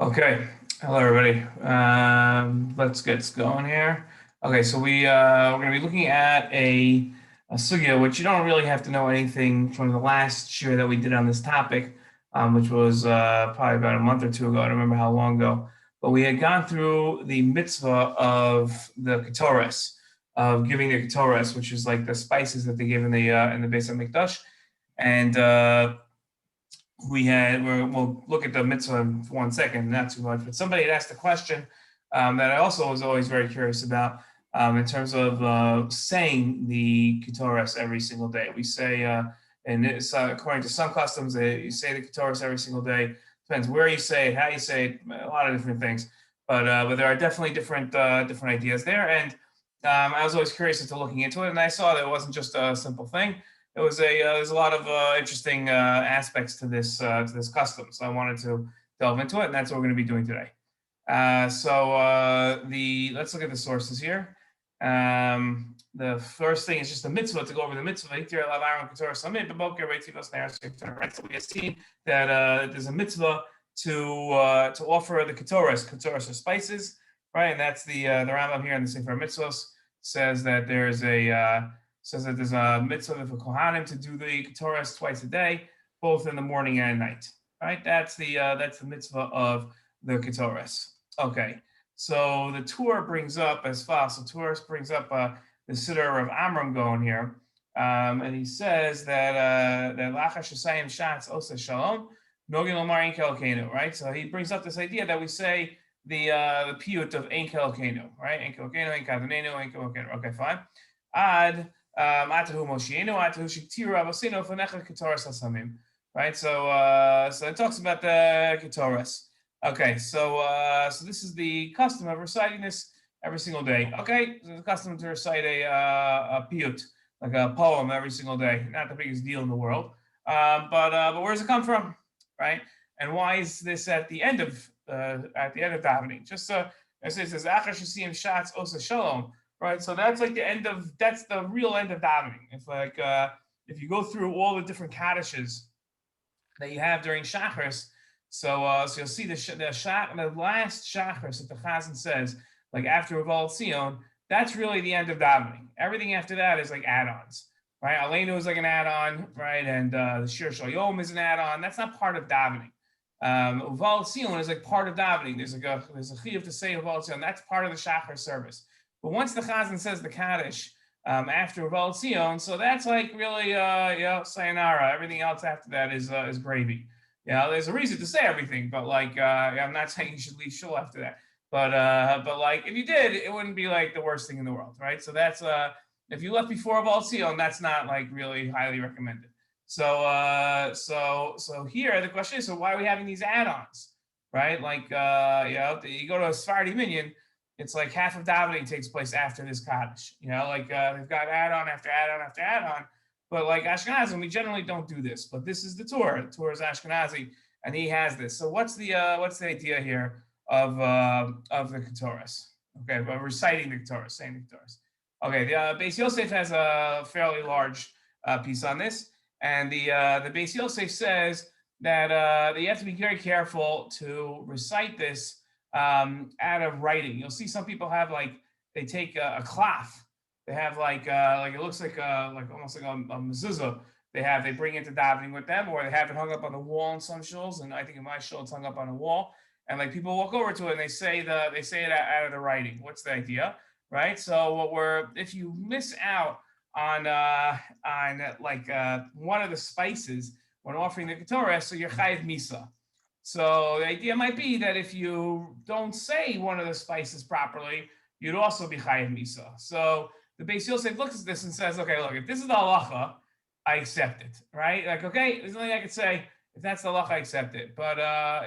Okay, hello everybody. Let's get going here. Okay, so we're going to be looking at a sugya, which you don't really have to know anything from the last shiur that we did on this topic, which was probably about a month or two ago. I don't remember how long ago, but we had gone through the mitzvah of the Ketores, of giving the Ketores, which is like the spices that they give in the Beis HaMikdash, and we'll look at the mitzvah in 1 second, not too much, but somebody had asked a question that I also was always very curious about in terms of saying the Ketores every single day. We say, and it's according to some customs, you say the Ketores every single day. Depends where you say it, how you say it, a lot of different things. But there are definitely different ideas there. And I was always curious into looking into it, and I saw that it wasn't just a simple thing. There's a lot of interesting aspects to this custom. So I wanted to delve into it, and that's what we're going to be doing today. Let's look at the sources here. The first thing is just a mitzvah, to go over the mitzvah. So we have seen that there's a mitzvah to offer the ketores. Ketores are spices, right? And that's the Rambam here in the Sefer Mitzvos says that there's a mitzvah for Kohanim to do the Ketores twice a day, both in the morning and night. Right? That's the mitzvah of the Ketores. Okay. So the Tur brings up as far. So Tur brings up the Siddur of Amram going here, and he says that Lachash Shasayim Shatz Osa Shalom Nogin Omar Ein Kelokenu. Right. So he brings up this idea that we say the piyut of Ein Kelokenu. Right. Ein Kelokenu, Ein Kadonenu, Ein Kelokenu. Okay, fine. Ad right, so it talks about the Ketores. Okay, so this is the custom of reciting this every single day. Okay, so the custom to recite a piyut, like a poem, every single day. Not the biggest deal in the world, but where does it come from, right? And why is this at the end of davening? Just it says "Achar shesiyim shatz osa shalom." Right, so that's like that's the real end of davening. It's like if you go through all the different kaddishes that you have during Shacharis, so you'll see the last Shacharis that the Chazan says, like after Uval Tzion, that's really the end of davening. Everything after that is like add-ons, right? Aleinu is like an add-on, right? And the Shiur Shal Yom is an add-on. That's not part of davening. Uval Tzion is like part of davening. There's a chiyuv to say Uval Tzion. That's part of the Shachar service. But once the Chazan says the Kaddish after Uval Tzion, so that's like really, sayonara. Everything else after that is gravy. There's a reason to say everything, but like I'm not saying you should leave shul after that. But like if you did, it wouldn't be like the worst thing in the world, right? So that's if you left before Uval Tzion, that's not like really highly recommended. So here the question is, so why are we having these add-ons, right? Like you go to a Sephardi minyan. It's like half of davening takes place after this Kaddish. They've got add-on after add-on after add-on. But like ashkenazi, we generally don't do this. But this is the Tur. The Tur is ashkenazi, and he has this. So what's the idea here of the Ketores? Okay, but reciting the Ketores, saying the Ketores. Okay, the Beis Yosef has a fairly large piece on this, and the Beis Yosef says that you have to be very careful to recite this out of writing. You'll see some people have they take a cloth. They have it looks like almost like a mezuzah. They bring it to davening with them, or they have it hung up on the wall in some shuls. And I think in my shul it's hung up on a wall. And like people walk over to it and they say it out of the writing. What's the idea, right? So if you miss out on one of the spices when offering the Ketores, so you're chayiv misa. So the idea might be that if you don't say one of the spices properly, you'd also be chayiv misa. So the Beis Yosef looks at this and says, okay, look, if this is the halacha, I accept it, right? Like, okay, there's nothing I could say. If that's the halacha, I accept it. But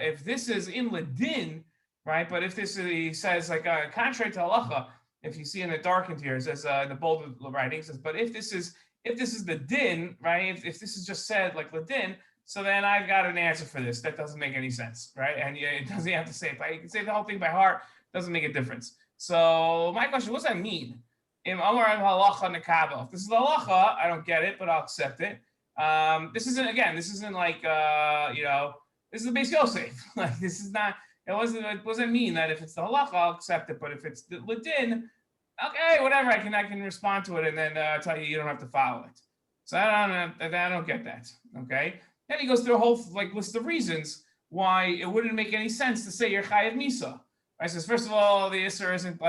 if this is in ledin, right? But if this is, he says, contrary to halacha, if you see in the darkened here, it says in the bold writing, it says, but if this is the din, right? If this is just said like ledin, so then I've got an answer for this. That doesn't make any sense, right? And it doesn't have to say it. You can say the whole thing by heart. Doesn't make a difference. So my question, what does that mean? If this is the halacha, I don't get it, but I'll accept it. This isn't like, this is the Beis Yosef. Like, this is not, It doesn't mean that if it's the halacha, I'll accept it, but if it's the ladin, okay, whatever, I can respond to it and then tell you don't have to follow it. So I don't get that. Okay. Then he goes through a whole list of reasons why it wouldn't make any sense to say you're chayav misa. Right. Says first of all, the isser isn't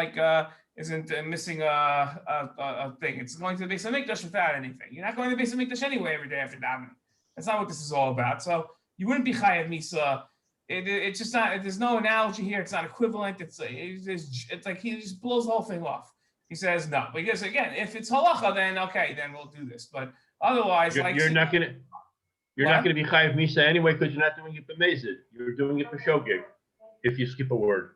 missing a thing. It's going to the Beis Hamikdash without anything. You're not going to the Beis Hamikdash anyway every day after davening. That's not what this is all about. So you wouldn't be chayav misa. It's just not. There's no analogy here. It's not equivalent. It's like he just blows the whole thing off. He says no, because again, if it's halacha, then okay, then we'll do this. But otherwise, you're not gonna be chayav misa anyway because you're not doing it for mazel. You're doing it for shogeg. If you skip a word.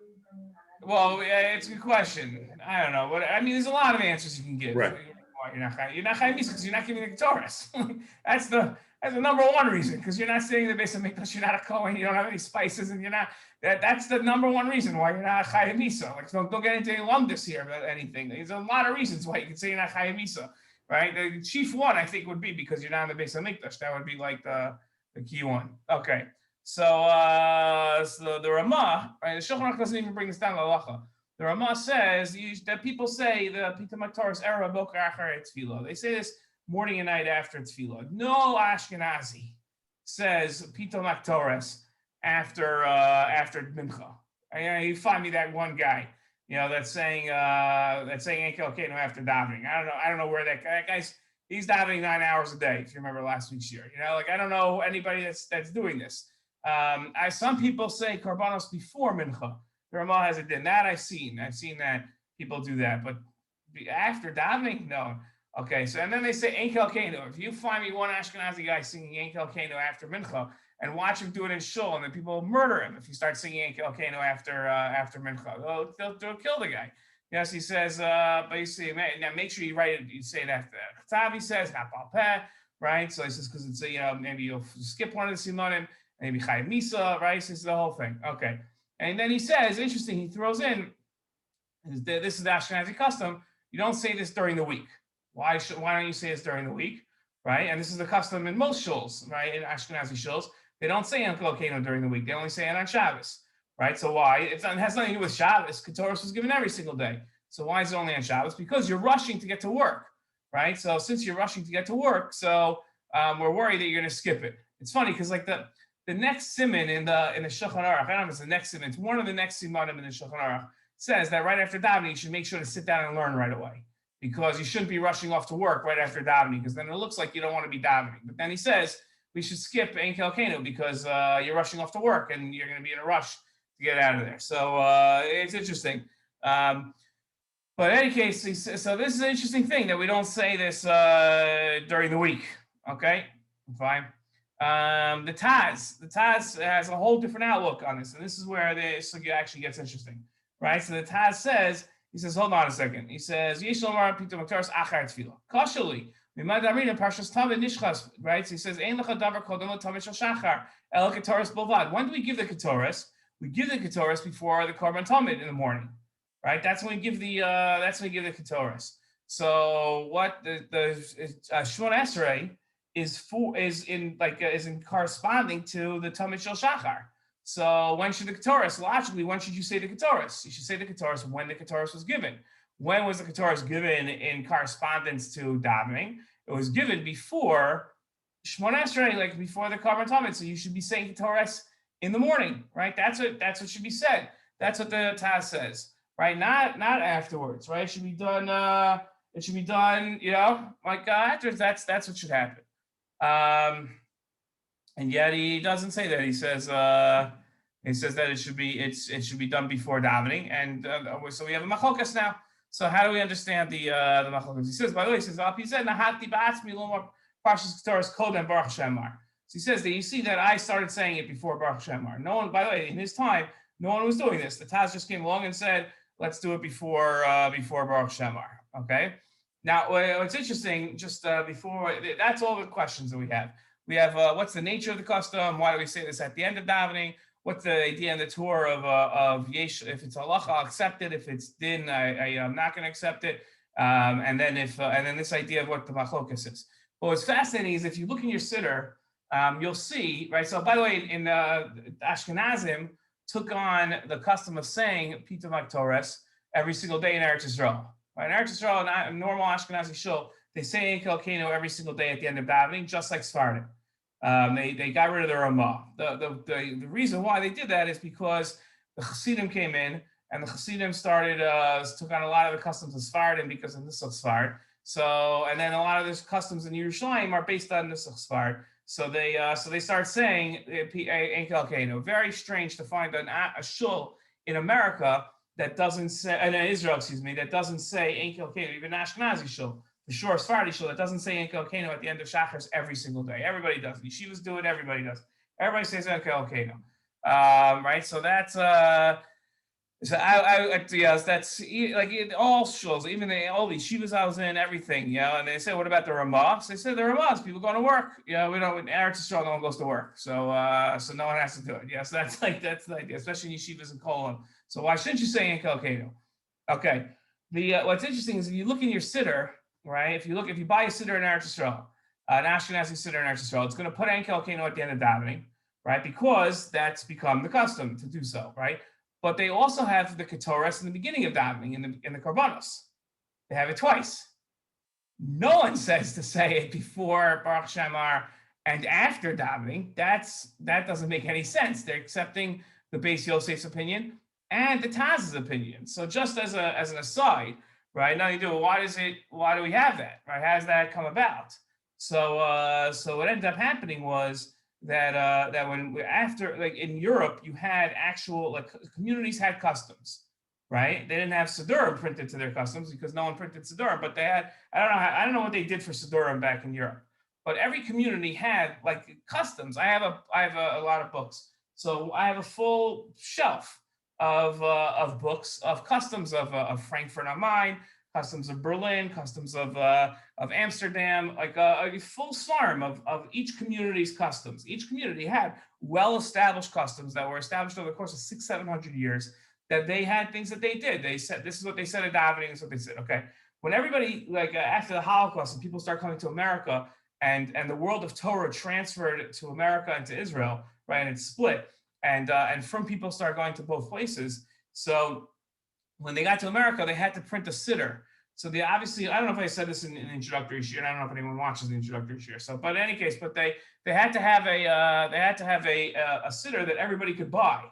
Well, it's a good question. I don't know. There's a lot of answers you can give. Right. You're not chayav misa because you're not giving the Ketores. That's the number one reason, because you're not sitting in the Beis Hamikdash, you're not a Kohen, you don't have any spices, and you're not. That's the number one reason why you're not chayav misa. Like, don't get into any lumdus here about anything. There's a lot of reasons why you can say you're not chayav misa, right? The chief one, I think, would be because you're not in the Beis Hamikdash. That would be like the key one. Okay, so the Ramah, right? The Shulchan Aruch doesn't even bring this down to halacha. The Ramah says that people say the Pitam Ketores era boker achar tefillah. They say this morning and night after tefillah. No ashkenazi says Pitam Ketores after mincha. You find me that one guy, that's saying Enkel Keno after davening. I don't know where that guy's. He's davening 9 hours a day. If you remember last week's year, I don't know anybody that's doing this. Some people say korbanos before mincha. The Ramah has it. That I've seen that people do that, but after davening, no. Okay, so and then they say Enkel Keno. If you find me one Ashkenazi guy singing Enkel Keno after mincha and watch him do it in shul, and then people will murder him if he starts singing Enkel Keno after mincha. They'll kill the guy. Yes, he says, but you see, now make sure you write it. You say it after that. He says hapal peh, right? So he says because it's maybe you'll skip one of the shemoneh, maybe chayav misa, right? So it's the whole thing. Okay, and then he says, interesting. He throws in, this is the Ashkenazi custom. You don't say this during the week. Why don't you say this during the week, right? And this is the custom in most shuls, right? In Ashkenazi shuls, they don't say Enkel Keno during the week. They only say it on Shabbos, right? So why? It has nothing to do with Shabbos. Ketores was given every single day. So why is it only on Shabbos? Because you're rushing to get to work, right? So since you're rushing to get to work, so we're worried that you're going to skip it. It's funny because like the next siman in the Shulchan Aruch, I don't know if it's the next siman, it's one of the next simanim in the Shulchan Aruch, says that right after davening, you should make sure to sit down and learn right away, because you shouldn't be rushing off to work right after davening, because then it looks like you don't want to be davening. But then he says we should skip Enkel Keno because you're rushing off to work and you're going to be in a rush to get out of there. So it's interesting. But in any case, so this is an interesting thing that we don't say this during the week. Okay, fine. The Taz has a whole different outlook on this, and this is where the sugya actually gets interesting, right? So the Taz says, he says, hold on a second. He says, Yesh lomar pitam ketores achar tefillah. Kashali, mimad amrina parshas tamid nishchas, right? So he says, ein lecha davar kodem tamid shel shachar el ketores bolvad. When do we give the ketores? We give the ketores before the korban tamid in the morning, right? That's when we give the ketores. So what the shemoneh esrei is in corresponding to the tamid shel shachar. So when should the Ketores, logically, when should you say the Ketores? You should say the Ketores when the Ketores was given. When was the Ketores given in correspondence to davening? It was given before shemoneh esrei, like before the korban tamid. So you should be saying Ketores in the morning, right? That's what should be said. That's what the Taz says, right? Not afterwards, right? It should be done. Afterwards. That's what should happen. And yet he doesn't say that. He says that it should be done before davening. And so we have a machlokas now. So how do we understand the machlokas? He says, by the way, he says, Nahati ba'atzmi lo parshas Ketores kodem Baruch Shemar. So he says that you see that I started saying it before Baruch Shemar. No one, by the way, in his time, no one was doing this. The Taz just came along and said, let's do it before Baruch Shemar. Okay. Now, what's interesting, just before, that's all the questions that we have. We have what's the nature of the custom? Why do we say this at the end of davening? What's the idea in the Torah of yesh? If it's halacha, I'll accept it. If it's din, I'm not going to accept it. And then this idea of what the machlokas is. But what's fascinating is if you look in your siddur, you'll see, right? So by the way, in Ashkenazim, took on the custom of saying Pita Ketores every single day in Eretz Yisrael. Right? In Eretz Yisrael, in a normal ashkenazi shul, they say Ein Kelkeinu every single day at the end of davening, just like Sephardim. They got rid of the Ramah. The reason why they did that is because the Hasidim came in, and the Hasidim took on a lot of the customs of Sephardim because of Nusach Sfard. So, and then a lot of those customs in Yerushalayim are based on Nusach Sfard. So they start saying Ein Kelkeinu. Very strange to find a shul in America that doesn't say, in Israel, excuse me, that doesn't say Ein Kelkeinu. Even Ashkenazi shul, the Shiur Sephardi shul, that doesn't say Ein Kelkeinu at the end of Shachars every single day. Everybody does. Yeshivas do it. Everybody does. Everybody says Ein Kelkeinu. Right. So that's that's like all shuls, even all these shivas I was in, everything, and they said, what about the Ramah? So they said the Ramahs, people going to work, we don't, in Eretz Yisrael, no one goes to work, so no one has to do it. So that's the idea, especially in yeshivas and Kolon. So why shouldn't you say Ein Kelkeinu? Okay, what's interesting is if you look in your siddur, right? If you buy a siddur in Eretz Yisrael, an ashkenazi siddur in Eretz Yisrael, it's going to put Ein Kelkeinu at the end of davening, right? Because that's become the custom to do so, right? But they also have the Ketores in the beginning of davening in the korbanos. They have it twice. No one says to say it before Baruch Shemar and after davening. That doesn't make any sense. They're accepting the base Yosef's opinion and the Taz's opinion. So just as an aside, right? Now you do. Why do we have that? Right? How does that come about? So what ended up happening was that when after, like in Europe, you had actual, like, communities had customs, right? They didn't have Siddurim printed to their customs because no one printed Siddurim, but they had, I don't know what they did for Siddurim back in Europe, but every community had like customs. I have a lot of books, so I have a full shelf of books of customs of Frankfurt am Main, customs of Berlin, customs of Amsterdam, like a full swarm of each community's customs. Each community had well-established customs that were established over the course of 600-700 years, that they had things that they did. They said, this is what they said at davening, this is what they said, okay? When everybody, like after the Holocaust, and people start coming to America, and the world of Torah transferred to America and to Israel, right, and it split, and from people start going to both places. So when they got to America, they had to print a siddur. So they obviously, I don't know if I said this in the introductory shiur, and I don't know if anyone watches the introductory shiur. So, but in any case, but they had to have a siddur that everybody could buy,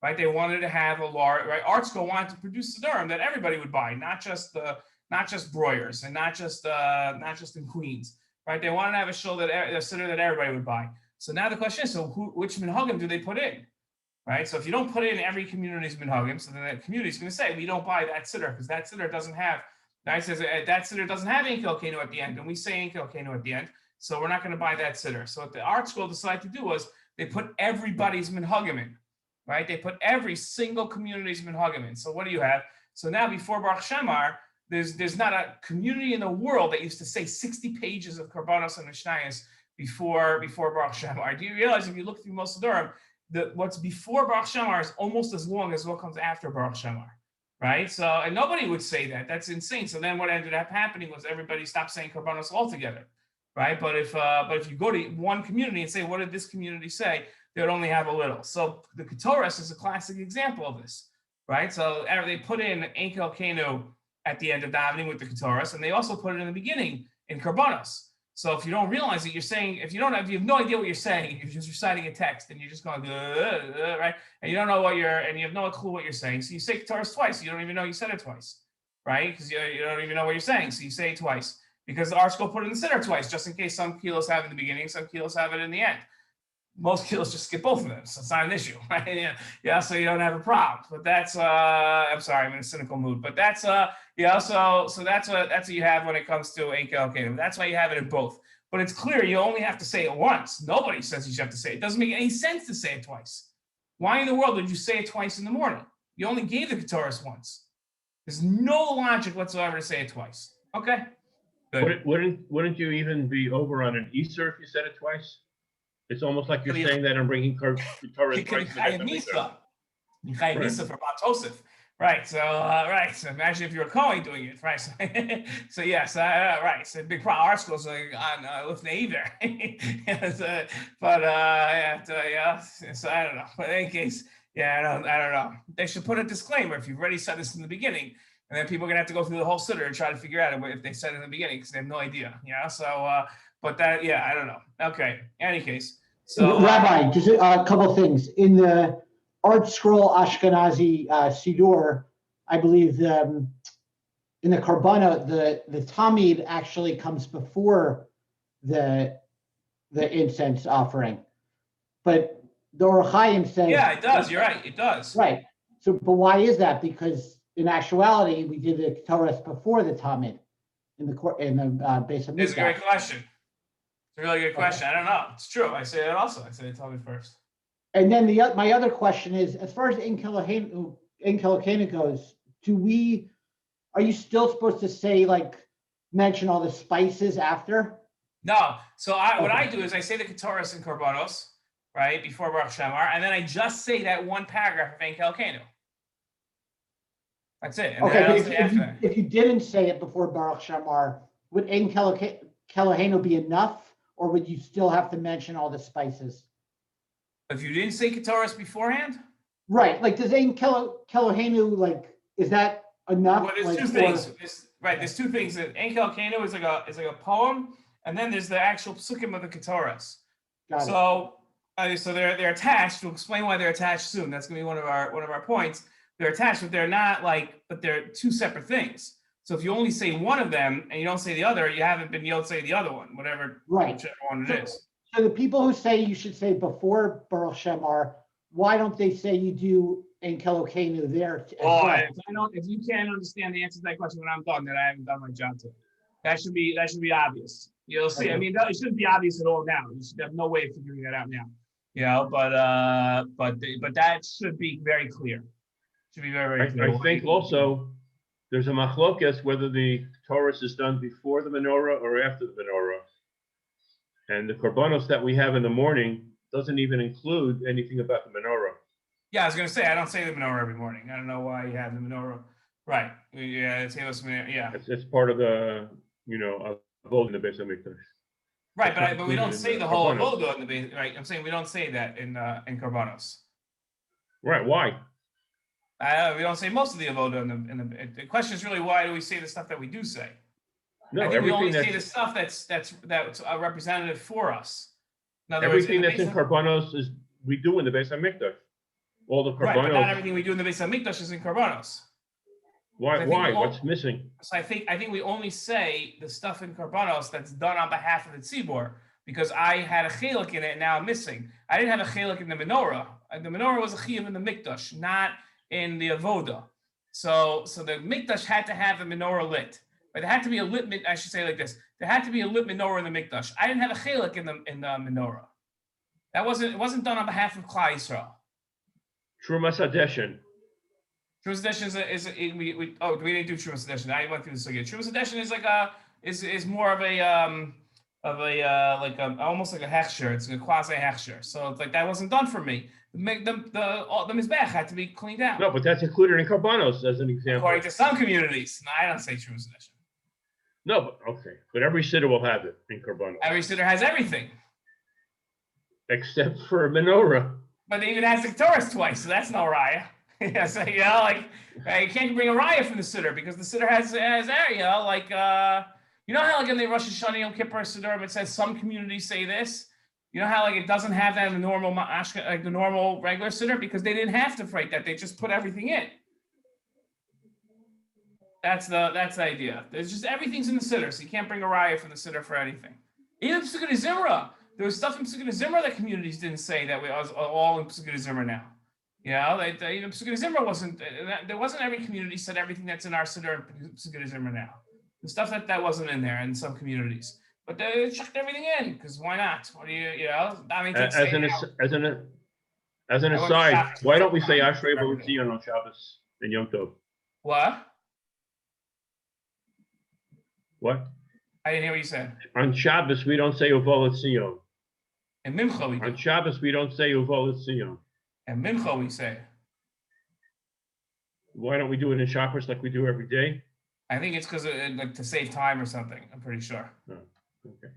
right? They wanted to have a large, right? Art School wanted to produce siddurim that everybody would buy, not just Breuers and not just in Queens, right? They wanted to have a siddur that everybody would buy. So now the question is, so which minhagim do they put in? Right, so if you don't put in every community's minhagim, so then that community is going to say, we don't buy that siddur because that siddur doesn't have, right, says that siddur doesn't have Ein Kelkeinu at the end, and we say Ein Kelkeinu at the end, so we're not going to buy that siddur. So what the Art School decided to do was they put everybody's minhagim in, right? They put every single community's minhagim in. So what do you have? So now before Baruch Shemar, there's not a community in the world that used to say 60 pages of korbanos and mishnayos before Baruch Shemar. Do you realize if you look through most siddurim, what's before Baruch Shemar is almost as long as what comes after Baruch Shemar, right? So, and nobody would say that. That's insane. So then what ended up happening was everybody stopped saying korbanos altogether, right? But if you go to one community and say, what did this community say? They would only have a little. So the Ketores is a classic example of this, right? So they put in Ein Kelkeinu at the end of davening with the Ketores, and they also put it in the beginning in korbanos. So if you don't realize it, you're saying, if you have no idea what you're saying, you're just reciting a text and you're just going, right? And you don't know you have no clue what you're saying. So you say Ketores twice. You don't even know you said it twice, right? Because you don't even know what you're saying. So you say it twice because the Art School put it in the siddur twice, just in case some kilos have it in the beginning, some kilos have it in the end. Most kilos just skip both of them, so it's not an issue, right? Yeah, so you don't have a problem. But that's, I'm sorry, I'm in a cynical mood. But that's, so that's what you have when it comes to Ein Kelkeinu. That's why you have it in both. But it's clear you only have to say it once. Nobody says you should have to say it. It doesn't make any sense to say it twice. Why in the world would you say it twice in the morning? You only gave the Ketores once. There's no logic whatsoever to say it twice. Okay. Good. Wouldn't you even be over on an Easter if you said it twice? It's almost like you're saying that I'm bringing Ketores twice. You chayav misa for Bat Tosef. Right. So So imagine if you're a Kohen doing it, right? So yes, right. So big problem. Art schools like on Lifnei Iver. So I don't know. But in any case, Yeah, I don't know. They should put a disclaimer if you've already said this in the beginning, and then people are gonna have to go through the whole siddur and try to figure out if they said it in the beginning because they have no idea. Yeah. So, but that, yeah, I don't know. Okay. Any case, so Rabbi, just a couple of things in the Art Scroll Ashkenazi Shiur. I believe in the Karbana, the Tamid actually comes before the incense offering, but the Or Chaim says, yeah, it does. You're right. It does. right. So, but why is that? Because in actuality, we did the Ketores before the Tamid in the base of It's a great Mikdash. question. It's a really good question. I don't know. It's true. I say that also. I say tell me first. And then my other question is, as far as in Kilokena goes, are you still supposed to say, like, mention all the spices after? No. So what I do is I say the Ketores and Korbanos, right, before Baruch Shamar, and then I just say that one paragraph of Ein Kelkenu. That's it. And Okay, then but if you didn't say it before Baruch Shamar, would Ein Kelohenu be enough, or would you still have to mention all the spices? If you didn't say Ketores beforehand? Right. Like, does Ein Kelohenu, like, is that enough? Well, there's like, two things. There's two things. That Ein Kelkenu is like a poem, and then there's the actual psukim of the Ketores. So they're attached. We'll explain why they're attached soon. That's gonna be one of our points. They're attached, but but they're two separate things. So if you only say one of them and you don't say the other, you haven't been able to say the other one, whichever one it is. So the people who say you should say before Baruch Shamar, why don't they say you do Ein Kelokenu there? If you can't understand the answer to that question when I'm done, then I haven't done my job to it. That should be obvious. You'll see. I mean, it shouldn't be obvious at all now. You should have no way of figuring that out now. You know, but that should be very clear. Should be very, very clear. I think also there's a machlokas whether the Taurus is done before the menorah or after the menorah. And the korbanos that we have in the morning doesn't even include anything about the menorah. Yeah, I was going to say, I don't say the menorah every morning. I don't know why you have the menorah. Right. Yeah, It's part of the, avodah in the Beis Hamikdash. Right, but we don't say the whole avodah in the base. Right, I'm saying we don't say that in korbanos. Right. Why? We don't say most of the avodah in the question is really why do we say the stuff that we do say? No, I think we only say the stuff that's a representative for us. In other everything words, that's in korbanos is we do in the Beis Hamikdash. All the korbanos. Right, but not everything we do in the Beis Hamikdash is in korbanos. Why? What's missing? So I think we only say the stuff in korbanos that's done on behalf of the tzibur because I had a chelik in it and now I'm missing. I didn't have a chelik in the menorah. The menorah was a chiyuv in the mikdash, not in the avodah. So the mikdash had to have the menorah lit. But there had to be a lit. I should say like this: there had to be a lit menorah in the mikdash. I didn't have a chelik in the menorah. It wasn't done on behalf of Klal Yisrael. Trumas Hadeshin. Trumas Hadeshin we didn't do Trumas Hadeshin. I went through this again. Trumas Hadeshin is like is more of almost like a hechsher. It's a quasi hechsher. So it's like that wasn't done for me. The mizbech had to be cleaned out. No, but that's included in korbanos as an example. According to some communities, no, I don't say Trumas Hadeshin. No, but okay, but every siddur will have it in korbanos. Every siddur has everything, except for a menorah. But it even has the Ketores twice, so that's no raya. Yeah, so you can't bring a raya from the siddur because the siddur has area how like in the Rosh Hashanah Yom Kippur siddur it says some communities say this. You know how like it doesn't have that in the normal the normal regular siddur because they didn't have to write that; they just put everything in. That's the idea. There's just everything's in the siddur, so you can't bring a raya from the siddur for anything. Even Pesukei Zimra, there was stuff in Pesukei Zimra that communities didn't say that we was all in Pesukei Zimra now. Even Pesukei Zimra wasn't. There wasn't every community said everything that's in our siddur in Pesukei Zimra now. The stuff that wasn't in there in some communities, but they chucked everything in because why not? What do I mean, as an aside, why don't we say Ashrei V'Utzion on Shabbos and Yom Tov? What? What? I didn't hear what you said. On Shabbos, we don't say Uvol Etzion. And Mincha we do. On Shabbos, we don't say Uvol Etzion. And Mincha we say. Why don't we do it in Shabbos like we do every day? I think it's because like to save time or something. I'm pretty sure. Oh, okay.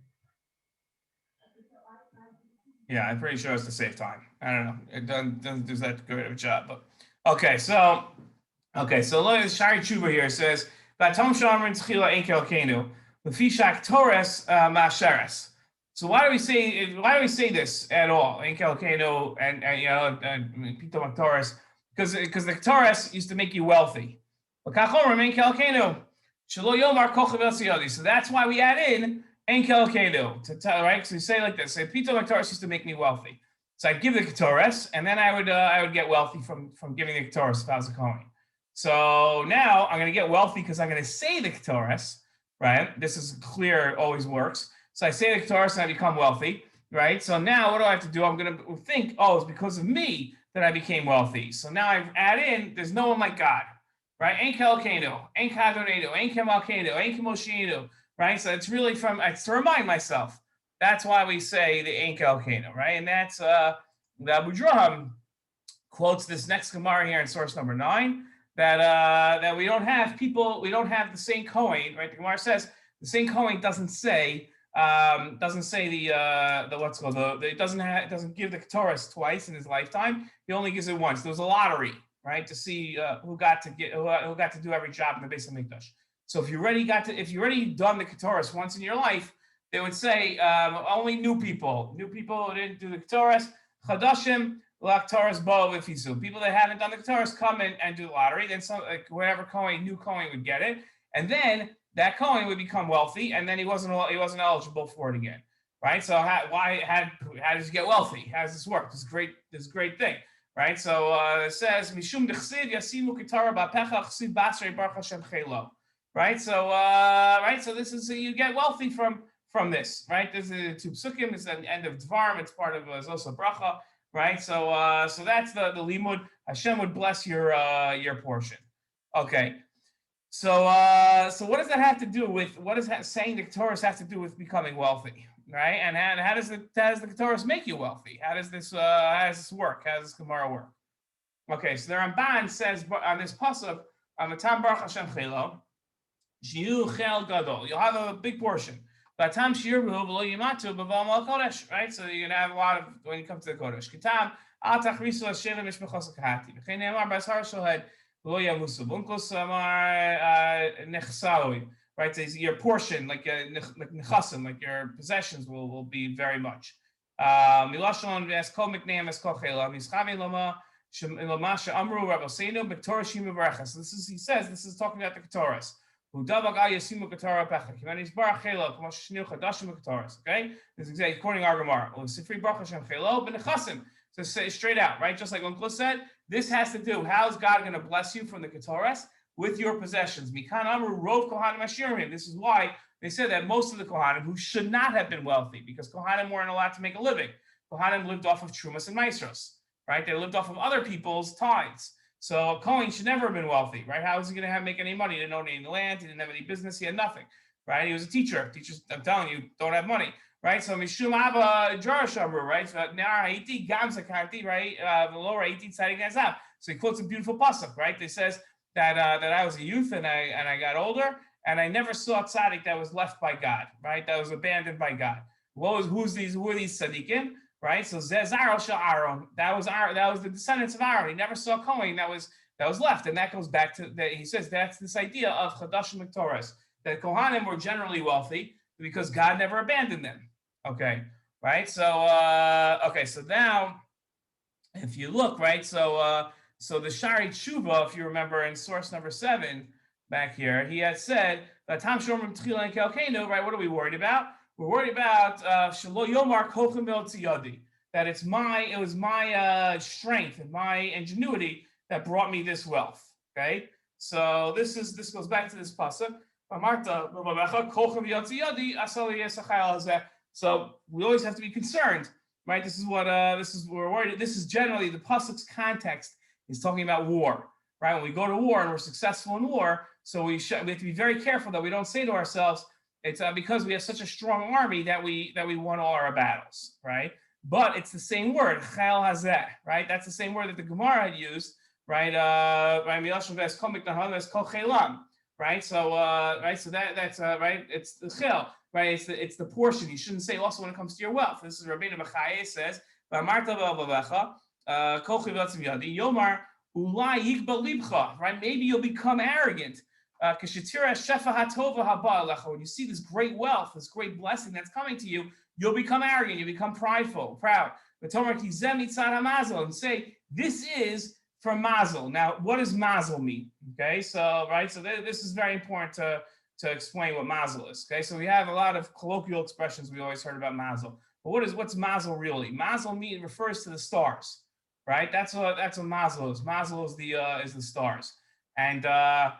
Yeah, I'm pretty sure it's to save time. I don't know. It doesn't do that good of a job, but okay. So look at Shari Chuba here. It says Batom Shamrin Tchila Enkel Kenu Lefishak Torres Masheres. So why do we say this at all? Enkel Kenu and Pitom Torres, because the Ketores used to make you wealthy. So that's why we add in Enkel Kenu to tell, right? So we say like this: say Pitom Ketores used to make me wealthy. So I give the Ketores, and then I would get wealthy from giving the Ketores if I was a Kohen. So now I'm going to get wealthy because I'm going to say the Ketores, right? This is clear, always works. So I say the Ketores and I become wealthy, right? So now what do I have to do? I'm going to think, oh, it's because of me that I became wealthy. So now I add in, there's no one like God, right? Ein Kelkeinu, Ein Kadonenu, Ein Kemalkeinu, Ein Kemoshiinu, right? So it's really it's to remind myself. That's why we say the Ein Kelkeinu, right? And that's the Abu Draham quotes this next Gemara here in source number 9. That we don't have the same Kohen, right? The Gemara says the same Kohen doesn't say it doesn't give the Ketores twice in his lifetime. He only gives it once. There was a lottery, right, to see who got to do every job in the Beis Hamikdash. So if you already done the Ketores once in your life, they would say only new people who didn't do the Ketores, Chadashim. People that haven't done the Ketores come in and do the lottery. Then whatever new Kohen would get it, and then that Kohen would become wealthy, and then he wasn't eligible for it again, right? So how does he get wealthy? How does this work? This great thing, right? So it says Mishum dechsiv yasimu ketara ba'pecha chsiv basrei baruch Hashem chelo, right? So So this is you get wealthy from this, right? This is two psukim. It's at the end of Dvarim. It's part of Zosa Bracha. Right, so that's the limud. Hashem would bless your portion. Okay, so what does that have to do with saying the Ketores have to do with becoming wealthy, right? And how does the Ketores make you wealthy? How does this work? How does this Gemara work? Okay, so the Ramban says on this pasuk on the Tam Baruch Hashem Chelo, Shiur Chel Gadol. You'll have a big portion. Right? So you're gonna have a lot of when you come to the Kodesh. Right? So your portion, like nechasim, like your possessions will be very much. This is talking about the Ketores. Okay, this is exactly according to our Gemara. So say straight out, right? Just like Uncle said, this has to do. How's God going to bless you from the Ketores? With your possessions. This is why they said that most of the Kohanim who should not have been wealthy, because Kohanim weren't allowed to make a living. Kohanim lived off of Trumas and Maasros, right? They lived off of other people's tithes. So a Kohen should never have been wealthy, right? How was he going to make any money? He didn't own any land. He didn't have any business. He had nothing, right? He was a teacher. Teachers, I'm telling you, don't have money, right? So Mishum Abba Jarashamru, right? So Nar Haiti Gamza Kanti, right? Lower Haiti Tzadi Gazab. So he quotes a beautiful pasuk, right? That says that I was a youth and I got older and I never saw tzaddik that was left by God, right? That was abandoned by God. Who are these tzaddikim? Right, so Zezar shel Aaron. That was the descendants of Aaron. He never saw Kohen that was left, and that goes back to that. He says that's this idea of Chadashim Ketores, that Kohanim were generally wealthy because God never abandoned them. Okay, right. So so now, if you look, right, so the Shari Tshuva, if you remember in source number 7 back here, he had said that Tam Shomrim Tchila and Kelkeinu. Right, what are we worried about? We're worried about Shelo Yomar Kochem Tziyadi, that it was my strength and my ingenuity that brought me this wealth. Okay, so this goes back to this pasuk. So we always have to be concerned, right? This is we're worried. This is generally the pasuk's context is talking about war, right? When we go to war and we're successful in war, so we have to be very careful that we don't say to ourselves, it's because we have such a strong army that we won all our battles, right? But it's the same word, chel hazeh, right? That's the same word that the Gemara had used, right? Right? So, right? So that's right. It's the chel. right? It's the portion. You shouldn't say also when it comes to your wealth. This is Rabbeinu Bechaye says, Yomar ulai yigba libcha, right? Maybe you'll become arrogant. When you see this great wealth, this great blessing that's coming to you, you'll become arrogant, you become prideful, proud. And say, this is from mazel. Now, what does mazel mean? Okay, so this is very important to explain what mazel is. Okay, so we have a lot of colloquial expressions we always heard about mazel. But what's mazel really? Mazel refers to the stars, right? That's what mazel is. Mazel is the stars, and the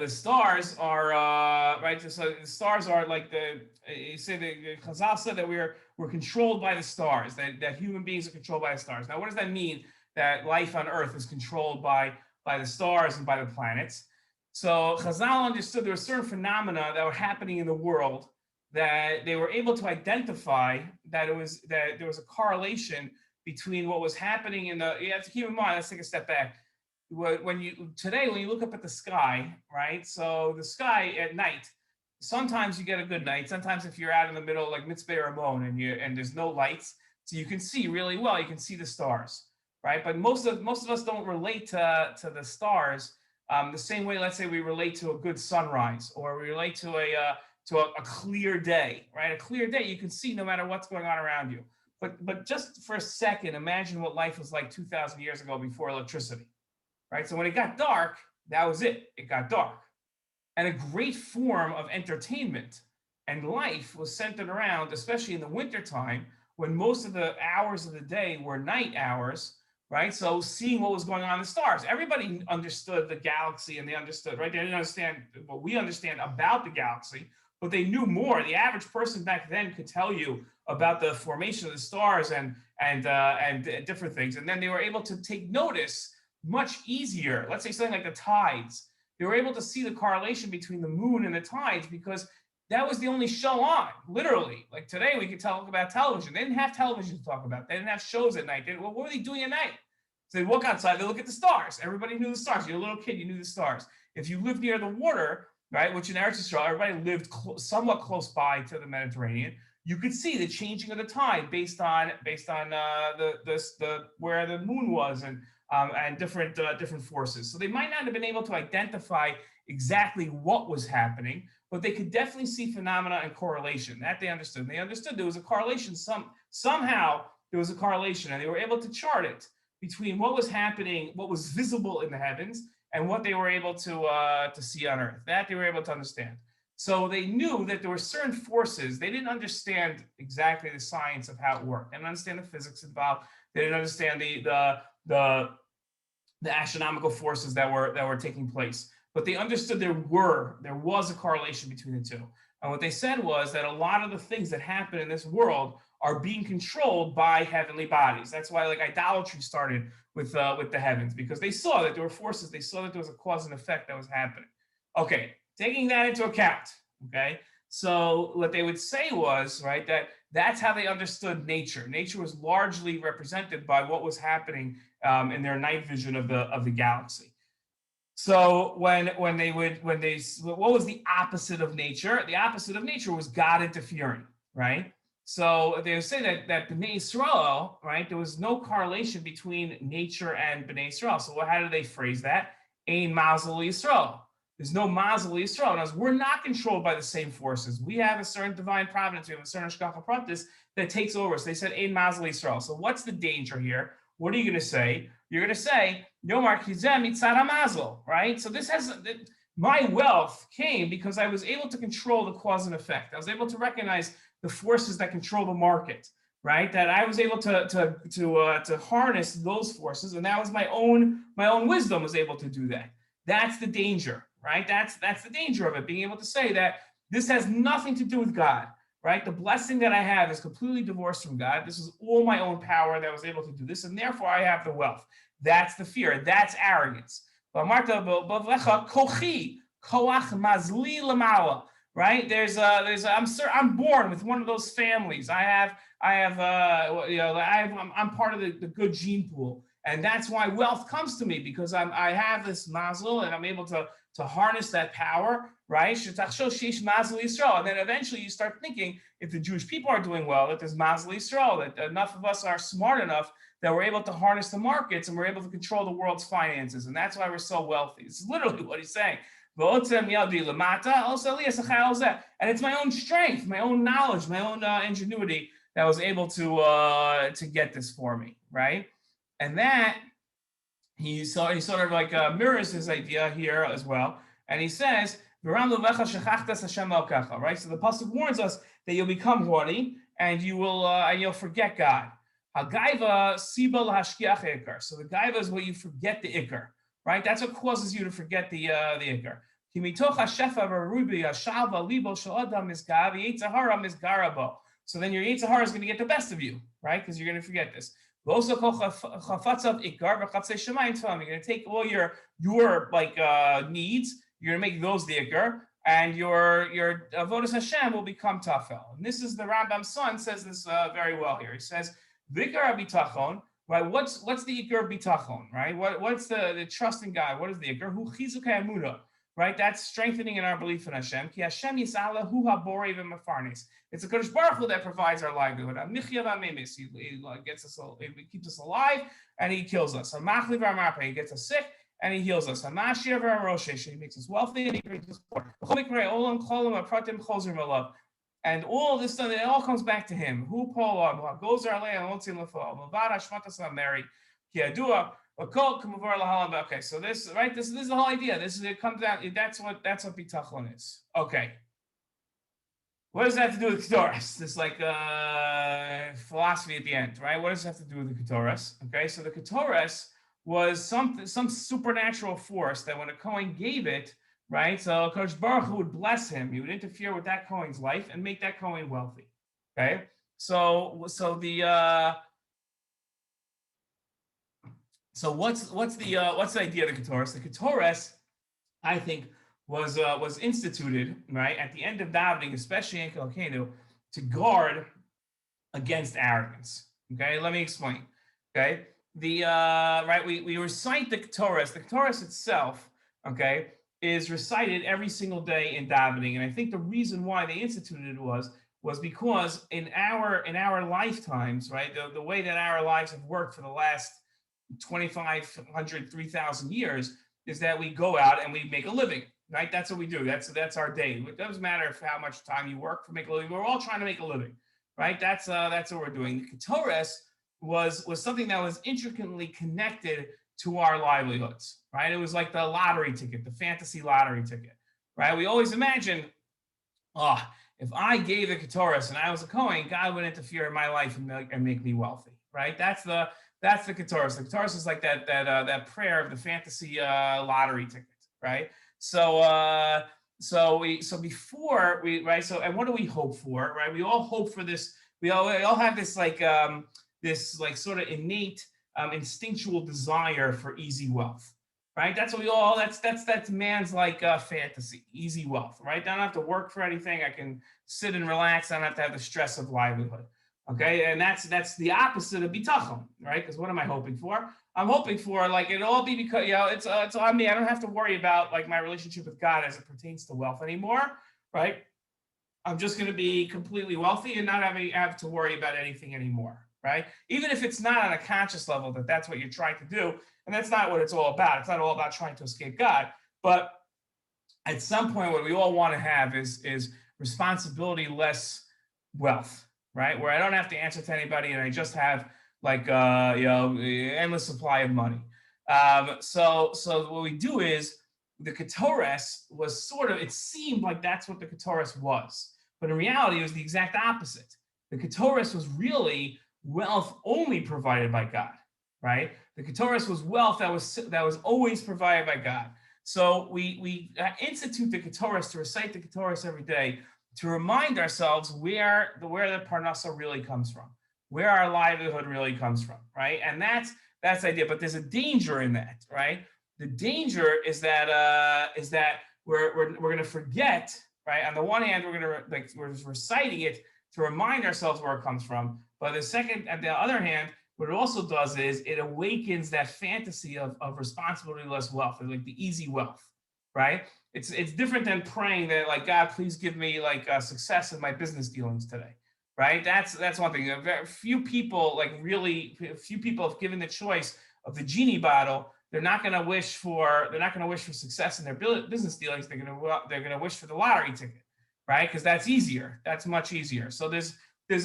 stars are right. So the stars are like the Chazal said that we're controlled by the stars. That human beings are controlled by the stars. Now, what does that mean? That life on Earth is controlled by the stars and by the planets. So Chazal understood there were certain phenomena that were happening in the world that they were able to identify that there was a correlation between what was happening in the. You have to keep in mind. Let's take a step back. When you look up at the sky, right? So the sky at night, sometimes you get a good night. Sometimes if you're out in the middle, like Mitzvah or Ramon, and there's no lights, so you can see really well. You can see the stars, right? But most of us don't relate to the stars the same way. Let's say we relate to a good sunrise, or we relate to a clear day, right? A clear day you can see no matter what's going on around you. But just for a second, imagine what life was like 2,000 years ago before electricity. Right? So when it got dark, that was it. It got dark. And a great form of entertainment and life was centered around, especially in the wintertime, when most of the hours of the day were night hours, right? So seeing what was going on in the stars. Everybody understood the galaxy, and they understood, right? They didn't understand what we understand about the galaxy, but they knew more. The average person back then could tell you about the formation of the stars and different things. And then they were able to take notice much easier. Let's say something like the tides. They were able to see the correlation between the moon and the tides because that was the only show on, literally. Like today, we could talk about television. They didn't have television to talk about. They didn't have shows at night. What were they doing at night? So they walk outside, they look at the stars. Everybody knew the stars. You're a little kid, you knew the stars. If you lived near the water, right, which in Eretz Yisrael, everybody lived somewhat close by to the Mediterranean, you could see the changing of the tide based on the where the moon was and different forces. So they might not have been able to identify exactly what was happening, but they could definitely see phenomena and correlation. That they understood. They understood there was a correlation. Somehow there was a correlation, and they were able to chart it between what was happening, what was visible in the heavens, and what they were able to see on Earth. That they were able to understand. So they knew that there were certain forces. They didn't understand exactly the science of how it worked. They didn't understand the physics involved. They didn't understand the astronomical forces that were taking place. But they understood there was a correlation between the two. And what they said was that a lot of the things that happen in this world are being controlled by heavenly bodies. That's why like idolatry started with the heavens, because they saw that there were forces. They saw that there was a cause and effect that was happening. Okay, taking that into account, okay? So what they would say was, right, that's how they understood nature. Nature was largely represented by what was happening in their night vision of the galaxy. So what was the opposite of nature? The opposite of nature was God interfering, right? So they would say that Bnei Israel, right, there was no correlation between nature and Bnei Israel. So how do they phrase that? Ein mazel Yisrael. There's no mazel Yisrael. Now, we're not controlled by the same forces. We have a certain divine providence. We have a certain ashkenazi pratis that takes over. So they said ein mazel Yisrael. So what's the danger here? What are you going to say? You're going to say, Yomar Kizem Mitzvah mazel, right? So my wealth came because I was able to control the cause and effect. I was able to recognize the forces that control the market, right? That I was able to harness those forces, and that was my own wisdom was able to do that. That's the danger, right? That's the danger of it, being able to say that this has nothing to do with God, right? The blessing that I have is completely divorced from God. This is all my own power that I was able to do this, and therefore I have the wealth. That's the fear. That's arrogance. Right? I'm born with one of those families. I'm part of the good gene pool, And that's why wealth comes to me, because I have this mazel and I'm able to harness that power, right? And then eventually you start thinking, if the Jewish people are doing well, that there's mazel Yisrael, that enough of us are smart enough that we're able to harness the markets and we're able to control the world's finances. And that's why we're so wealthy. It's literally what he's saying. And it's my own strength, my own knowledge, my own ingenuity that was able to get this for me, right? And that he sort of like mirrors his idea here as well. And he says, right? So the pasuk warns us that you'll become haughty and you'll forget God. So the gaiva is where you forget the ikar, right? That's what causes you to forget the ikar. So then your Yetzer Hara is going to get the best of you, right? Because you're going to forget this. You're going to take all your like needs, you're going to make those the ikar, and your avodas Hashem will become tafel. And this is the Rambam's son says this very well here. He says, "Vikar bitachon." Right? What's the ikar bitachon? Right? What's the trust in God? What is the ikar? Hu chizukei emunah. Right? That's strengthening in our belief in Hashem. Ki Hashem yisala hu haborei v'mefarnes. It's a Kadosh Baruch Hu that provides our livelihood. He gets us, he keeps us alive, and he kills us. He gets us sick, and he heals us. He makes us wealthy, and he brings us poor. And all this stuff, it all comes back to him. Who goes our land? Okay, so this, right? This is the whole idea. It comes down. That's what bitachon is. Okay. What does that have to do with Ketores? This like philosophy at the end, right? What does it have to do with the Ketores? Okay, so the Ketores was some supernatural force that when a Kohen gave it, right? So Kadosh Baruch Hu would bless him. He would interfere with that Kohen's life and make that Kohen wealthy. Okay, so what's the idea of the Ketores? The Ketores, I think, was instituted, right, at the end of davening, especially in Kolkenu, to guard against arrogance. Okay, let me explain. Okay, right, we recite the Ketores. The Ketores itself, okay, is recited every single day in davening, and I think the reason why they instituted it was because in our lifetimes, right, the way that our lives have worked for the last 2,500, 3,000 years is that we go out and we make a living, right? That's what we do. That's our day. It doesn't matter how much time you work for make a living. We're all trying to make a living, right? That's what we're doing. The Ketores was something that was intricately connected to our livelihoods, right? It was like the lottery ticket, the fantasy lottery ticket, right? We always imagine, if I gave the Ketores and I was a Kohen, God would interfere in my life and make me wealthy, right? That's the Ketores. The Ketores is like that prayer of the fantasy lottery ticket, right? So before we, right? So, and what do we hope for, right? We all hope for this. We all have this this sort of innate instinctual desire for easy wealth, right? That's what we all. That's man's fantasy, easy wealth, right? I don't have to work for anything. I can sit and relax. I don't have to have the stress of livelihood. Okay, and that's the opposite of bitachon, right? Because what am I hoping for? I'm hoping for it all be because it's on me. I don't have to worry about my relationship with God as it pertains to wealth anymore, right? I'm just going to be completely wealthy and not have to worry about anything anymore, right? Even if it's not on a conscious level that's what you're trying to do, and that's not what it's all about. It's not all about trying to escape God, but at some point, what we all want to have is responsibility-less wealth. Right, where I don't have to answer to anybody, and I just have endless supply of money. So what we do is the Ketores was it seemed like that's what the Ketores was, but in reality, it was the exact opposite. The Ketores was really wealth only provided by God, right? The Ketores was wealth that was always provided by God. So we institute the Ketores to recite the Ketores every day, to remind ourselves where the parnasa really comes from, where our livelihood really comes from, right? And that's the idea. But there's a danger in that, right? The danger is that we're going to forget, right? On the one hand, we're reciting it to remind ourselves where it comes from, but on the other hand, what it also does is it awakens that fantasy of responsibility less wealth, like the easy wealth, right? It's different than praying that like, God, please give me like success in my business dealings today, right? That's one thing. Very few people have given the choice of the genie bottle. They're not going to wish for success in their business dealings. They're going to wish for the lottery ticket, right? Because that's easier. That's much easier. So there's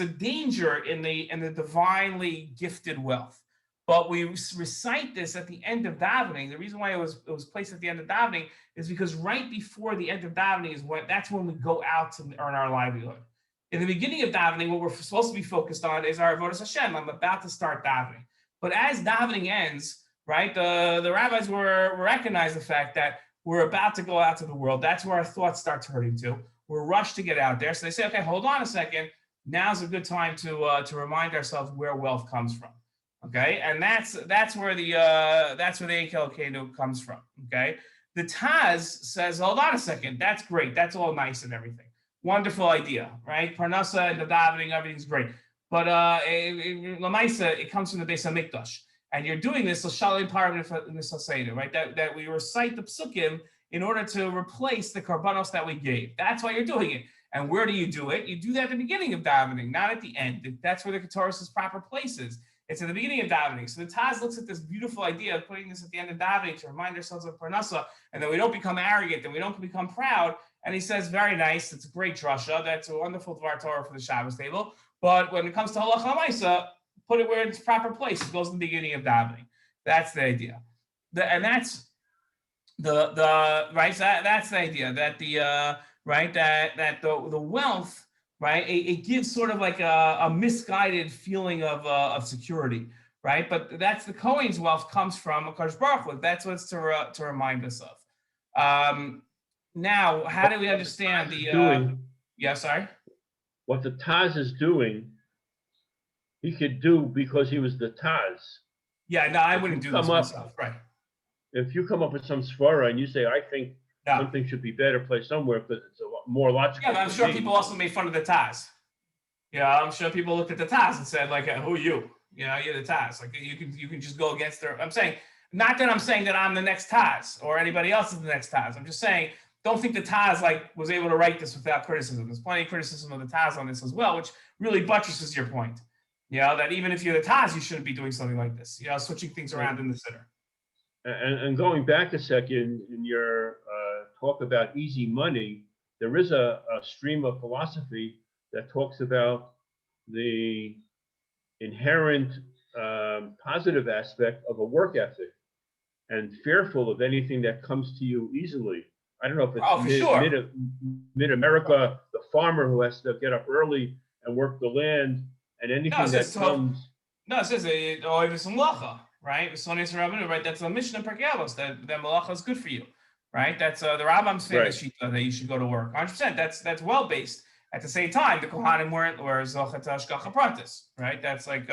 a danger in the divinely gifted wealth. But we recite this at the end of davening. The reason why it was placed at the end of davening is because right before the end of davening that's when we go out to earn our livelihood. In the beginning of davening, what we're supposed to be focused on is our avodas Hashem. I'm about to start davening. But as davening ends, right, the rabbis were recognize the fact that we're about to go out to the world. That's where our thoughts start turning to. We're rushed to get out there. So they say, okay, hold on a second. Now's a good time to remind ourselves where wealth comes from. Okay, and that's where the Ekel Keinu comes from. Okay, the Taz says, hold on a second, that's great, that's all nice and everything, wonderful idea, right? Parnasa and the davening, everything's great, but Lamaisa, it comes from the Beis Hamikdash, and you're doing this l'shalim parim nisaseda, right? That we recite the psukim in order to replace the karbanos that we gave. That's why you're doing it. And where do you do it? You do that at the beginning of davening, not at the end. That's where the Ketores' proper place is. It's at the beginning of davening. So the Taz looks at this beautiful idea of putting this at the end of davening to remind ourselves of Parnasa, and that we don't become arrogant, and we don't become proud. And he says, very nice, it's a great drasha, that's a wonderful Dvar Torah for the Shabbos table. But when it comes to halacha l'maisa, put it where it's proper place. It goes in the beginning of davening. That's the idea. That's the right. That's the idea that the right that the wealth. Right, it gives sort of like a misguided feeling of security, right? But that's the Kohen's wealth comes from Akash Baruch Hu. That's what's to remind us of. Now, how do we understand the? Yeah, sorry. What the Taz is doing, he could do because he was the Taz. Yeah, no, I wouldn't do this myself, right? If you come up with some svara and you say, I think something should be better placed somewhere because it's a more logical. Yeah, but I'm sure people also made fun of the Taz. Yeah, I'm sure people looked at the Taz and said, like, who are you? You know, you're the Taz. Like, you can just go against her. I'm saying that I'm the next Taz or anybody else is the next Taz. I'm just saying, don't think the Taz like was able to write this without criticism. There's plenty of criticism of the Taz on this as well, which really buttresses your point. You know, that even if you're the Taz, you shouldn't be doing something like this. You know, switching things around in the siddur. And going back a second, in your talk about easy money, there is a stream of philosophy that talks about the inherent positive aspect of a work ethic and fearful of anything that comes to you easily. I don't know if it's mid-America, the farmer who has to get up early and work the land and anything that comes. No, it says it's a malacha, right? Right? That's a mission in Pirkei Avos, that malacha is good for you, right? That's the Rambam's famous shita that you should go to work. 100%. That's well based. At the same time, the Kohanim were zochet hashgacha pratis, right? That's like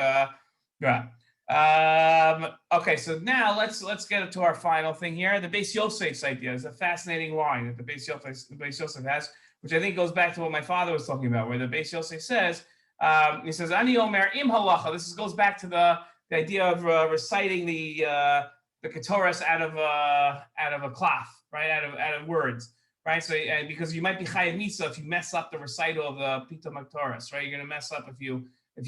okay, so now let's get to our final thing here. The Beis Yosef's idea is a fascinating line that the Beis Yosef has, which I think goes back to what my father was talking about, where the Beis Yosef says, he says, Ani Omer im halacha. This goes back to the idea of reciting the Ketores out of a cloth, right? Out of words, right? So because you might be chayav mitzvah if you mess up the recital of the Pita Ketores, right? You're going to mess up if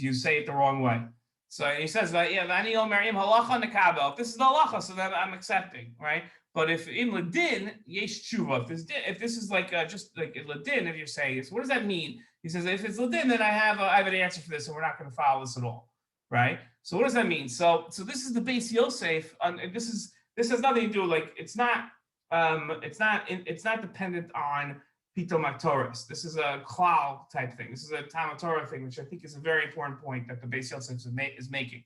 you say it the wrong way. So he says that Ani Omer im halacha nekabel. If this is the halacha, so then I'm accepting, right? But if im ladin yesh tshuva, if this is like just like ladin, if you're saying this, what does that mean? He says if it's ladin, then I have an answer for this, and we're not going to follow this at all, right? So what does that mean? So this is the Beis Yosef, and this has nothing to do it's not dependent on Pito Maktoris. This is a klal type thing. This is a Talmud Torah thing, which I think is a very important point that the Beis Yosef is making.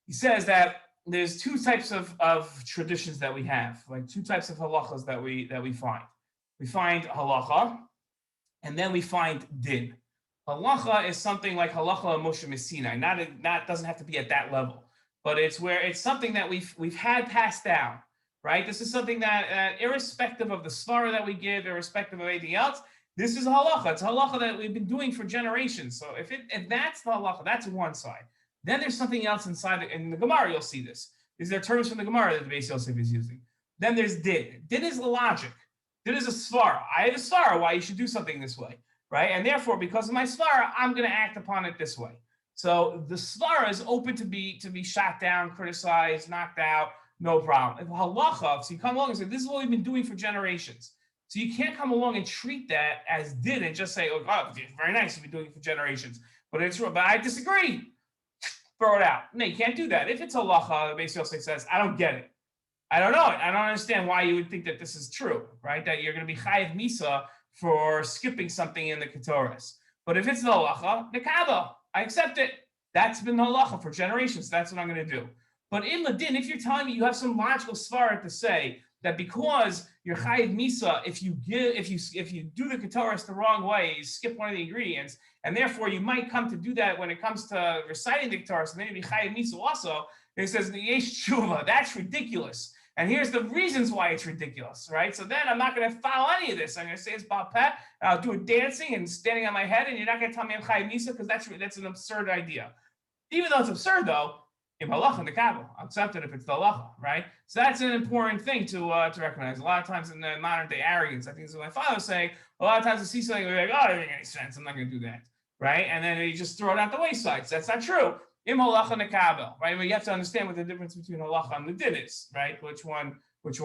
He says that there's two types of traditions that we have, like two types of halachas that we find. We find halacha, and then we find din. Halacha is something like halacha Moshe Messinai. Not doesn't have to be at that level, but it's something that we've had passed down. Right? This is something that, irrespective of the svara that we give, irrespective of anything else, this is a halacha. It's a halacha that we've been doing for generations. So if that's the halacha, that's one side. Then there's something else inside it. In the Gemara, you'll see this. These are terms from the Gemara that the Beis Yosef is using. Then there's din. Din is the logic. Din is a svara. I have a svara why you should do something this way, right? And therefore, because of my svara, I'm going to act upon it this way. So the svara is open to be shot down, criticized, knocked out, no problem. If halacha, so you come along and say, this is what we've been doing for generations. So you can't come along and treat that as din and just say, oh, very nice, you've been doing it for generations. But I disagree. Throw it out. No, you can't do that. If it's halacha, the Beis Yosef says, I don't get it. I don't know it. I don't understand why you would think that this is true, right? That you're going to be chayiv misa for skipping something in the Ketores. But if it's the halacha, the kaba, I accept it. That's been the halacha for generations. That's what I'm going to do. But in Ladin, if you're telling me you have some logical svara to say that because you're chayiv misa, if you do the Ketores the wrong way, you skip one of the ingredients, and therefore you might come to do that when it comes to reciting the Ketores, and then you be chayiv misa also. It says the yesh tshuva. That's ridiculous. And here's the reasons why it's ridiculous, right? So then I'm not going to follow any of this. I'm going to say it's Baal Peh, and I'll do it dancing and standing on my head, and you're not going to tell me I'm chayiv misa because that's an absurd idea. Even though it's absurd, though, in halacha in the Kabbal, I'll accept it if it's the halacha, right? So that's an important thing to recognize. A lot of times in the modern day arrogance, I think this is what my father was saying. A lot of times I see something, we're like, oh, it doesn't make any sense. I'm not going to do that, right? And then you just throw it out the wayside. So that's not true. In halacha in the Kabbal, right? Well, you have to understand what the difference between halacha and the din is, right? Which one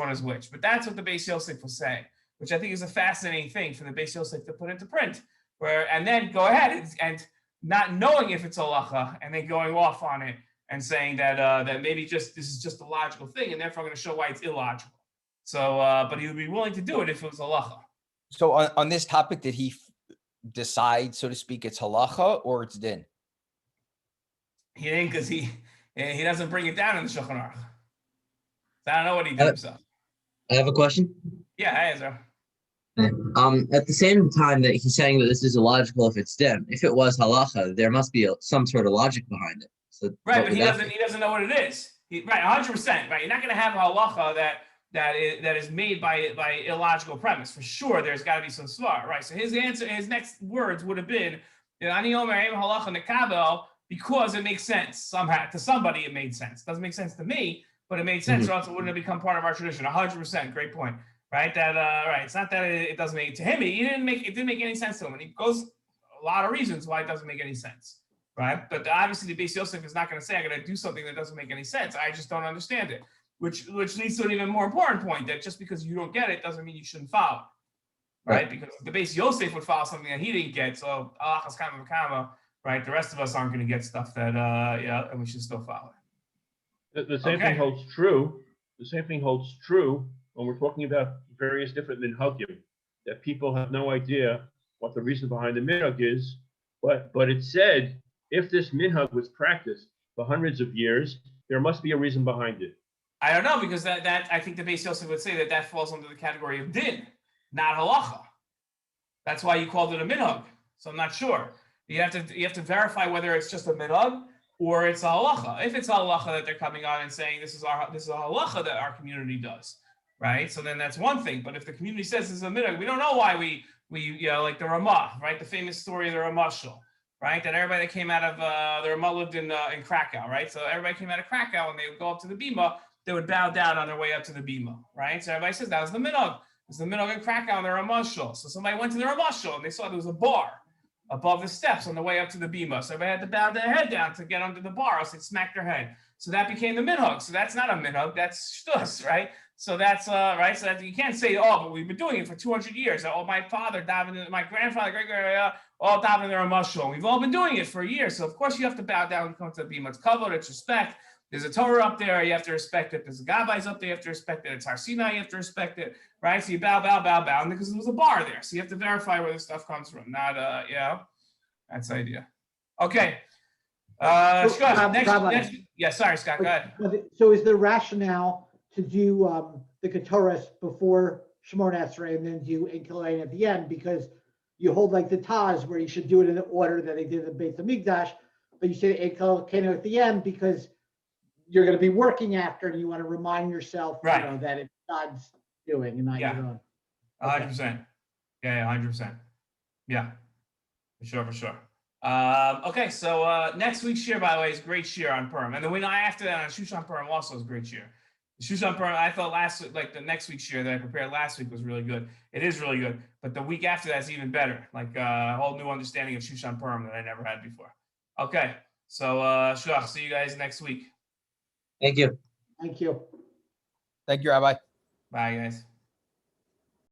is which? But that's what the Beis Yosef was saying, which I think is a fascinating thing for the Beis Yosef to put into print, and then go ahead and not knowing if it's halacha, and then going off on it and saying that maybe this is just a logical thing, and therefore I'm going to show why it's illogical. So, but he would be willing to do it if it was halacha. So on this topic, did he decide, so to speak, it's halacha or it's din? He didn't, because he doesn't bring it down in the Shulchan Aruch. So I don't know what he did himself. I have a question. Yeah, hey, Ezra. At the same time that he's saying that this is illogical if it's din, if it was halacha, there must be some sort of logic behind it. So right, but he doesn't know what it is. Right, 100%. Right, you're not going to have a halacha that is made by illogical premise. For sure, there's got to be some svar. Right, so his answer, his next words would have been, "Ani omer halacha nekabel," because it makes sense somehow to somebody. It made sense. Doesn't make sense to me, but it made sense, or else it wouldn't have become part of our tradition. 100%. Great point. Right, right. It's not that it doesn't make to him. It didn't make any sense to him, and he goes a lot of reasons why it doesn't make any sense. Right, but obviously the Beis Yosef is not going to say I'm going to do something that doesn't make any sense. I just don't understand it, which leads to an even more important point, that just because you don't get it doesn't mean you shouldn't follow. Right, because the Beis Yosef would follow something that he didn't get. So halachas kama v'kama, right? The rest of us aren't going to get stuff that and we should still follow it. The same thing holds true. The same thing holds true when we're talking about various different minhagim, that people have no idea what the reason behind the minhag is, but it said, if this minhag was practiced for hundreds of years, there must be a reason behind it. I don't know, because that I think the Beis Yosef would say that falls under the category of din, not halacha. That's why you called it a minhag. So I'm not sure. You have to verify whether it's just a minhag or it's a halacha. If it's a halacha that they're coming on and saying this is a halacha that our community does, right? So then that's one thing. But if the community says this is a minhag, we don't know why we like the Ramah, right? The famous story of the Ramah shul. Right, that everybody that came out of the Ramah lived in Krakow, right? So everybody came out of Krakow, and they would go up to the bima, they would bow down on their way up to the bima, right? So everybody says that was the minhag. It's the minhag in Krakow and the Ramah shul. So somebody went to the Ramah shul, and they saw there was a bar above the steps on the way up to the bima. So everybody had to bow their head down to get under the bar, else they'd smack their head. So that became the minhag. So that's not a minhag, that's shtus, right? So that's right. So that you can't say, oh, but we've been doing it for 200 years. Oh, my father, David, my grandfather, great all David and their Ramah. We've all been doing it for years. So of course you have to bow down when you come to the bima. It's kavod, it's respect. There's a Torah up there, you have to respect it. There's a Gabbais up there, you have to respect it. It's Har Sinai, you have to respect it, right? So you bow, and because there was a bar there. So you have to verify where this stuff comes from. Not that's the idea. Okay. Scott, next. Yeah, sorry, Scott, go ahead. So is the rationale to do the Ketores before shemoneh esrei and then do Ein Kilayin at the end, because you hold like the Taz where you should do it in the order that they did the Beit HaMikdash, but you say Ein Kilayin at the end because you're going to be working after and you want to remind yourself, right, that it's God's doing and not your own. 100%. Yeah, 100%. Yeah, for sure. Okay, so next week's shear, by the way, is great shear on perm, and the week after that on Shushan perm also is great shear. The Shushan perm, I thought last week, like the next week's shear that I prepared last week was really good. It is really good, but the week after that's even better. Like a whole new understanding of Shushan perm that I never had before. Okay, so Shach, see you guys next week. Thank you. Thank you. Thank you, Rabbi. Bye, guys.